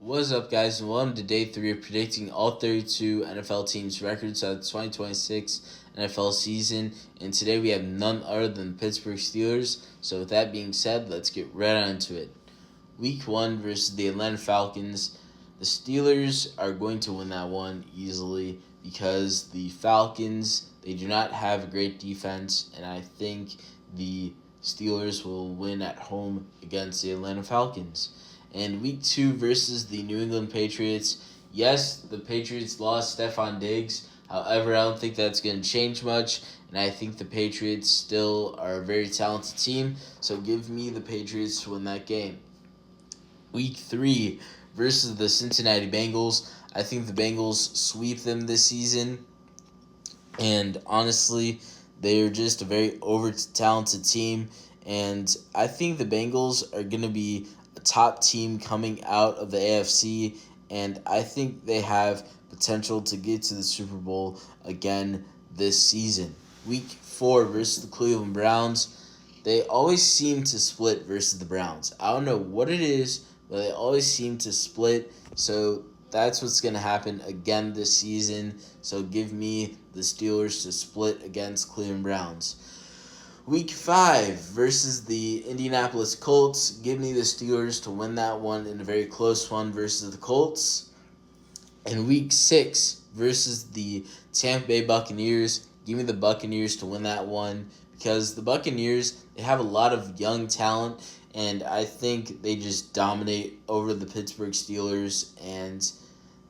What's up, guys, and welcome to day 3 of predicting all 32 NFL teams' records of the 2026 NFL season. And today we have none other than the Pittsburgh Steelers. So, with that being said, let's get right on to it. Week 1 versus the Atlanta Falcons. The Steelers are going to win that one easily because the Falcons, they do not have a great defense, and I think the Steelers will win at home against the Atlanta Falcons. And week 2 versus the New England Patriots. Yes, the Patriots lost Stefon Diggs. However, I don't think that's going to change much. And I think the Patriots still are a very talented team. So give me the Patriots to win that game. Week 3 versus the Cincinnati Bengals. I think the Bengals sweep them this season. And honestly, they are just a very over-talented team. And I think the Bengals are going to be a top team coming out of the AFC, and I think they have potential to get to the Super Bowl again this season. Week 4 versus the Cleveland Browns. They always seem to split versus the Browns. I don't know what it is, but they always seem to split. So that's what's going to happen again this season. So give me the Steelers to split against Cleveland Browns. Week 5 versus the Indianapolis Colts. Give me the Steelers to win that one in a very close one versus the Colts. And Week 6 versus the Tampa Bay Buccaneers. Give me the Buccaneers to win that one because the Buccaneers, they have a lot of young talent, and I think they just dominate over the Pittsburgh Steelers, and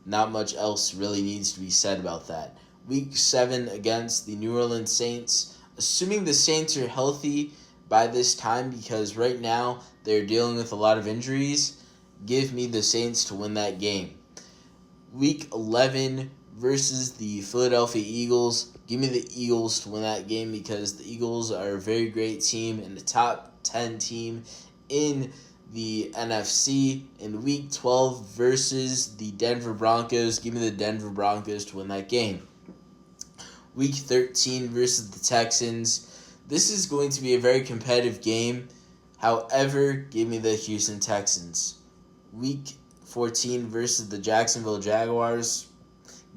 not much else really needs to be said about that. Week 7 against the New Orleans Saints. Assuming the Saints are healthy by this time, because right now they're dealing with a lot of injuries, give me the Saints to win that game. Week 11 versus the Philadelphia Eagles. Give me the Eagles to win that game because the Eagles are a very great team and the top 10 team in the NFC. In Week 12 versus the Denver Broncos. Give me the Denver Broncos to win that game. Week 13 versus the Texans. This is going to be a very competitive game. However, give me the Houston Texans. Week 14 versus the Jacksonville Jaguars.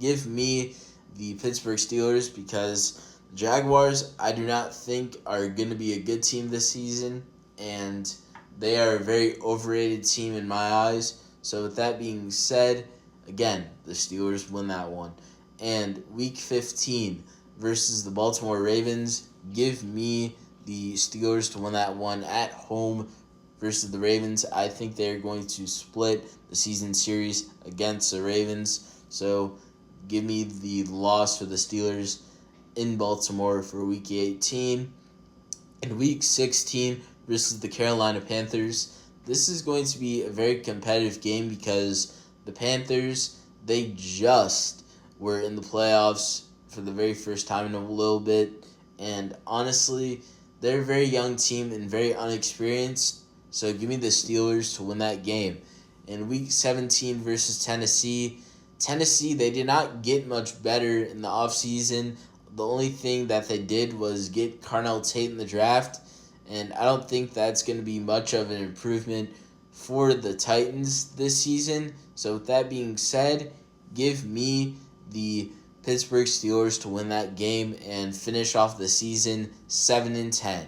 Give me the Pittsburgh Steelers because the Jaguars, I do not think are going to be a good team this season, and they are a very overrated team in my eyes. So with that being said, again, the Steelers win that one. And Week 15 versus the Baltimore Ravens. Give me the Steelers to win that one at home versus the Ravens. I think they're going to split the season series against the Ravens. So give me the loss for the Steelers in Baltimore for Week 18. In Week 16 versus the Carolina Panthers. This is going to be a very competitive game because the Panthers, they just were in the playoffs for the very first time in a little bit. And honestly, they're a very young team and very unexperienced. So give me the Steelers to win that game. In Week 17 versus Tennessee. Tennessee, they did not get much better in the offseason. The only thing that they did was get Carnell Tate in the draft. And I don't think that's going to be much of an improvement for the Titans this season. So with that being said, give me the Pittsburgh Steelers to win that game and finish off the season 7-10.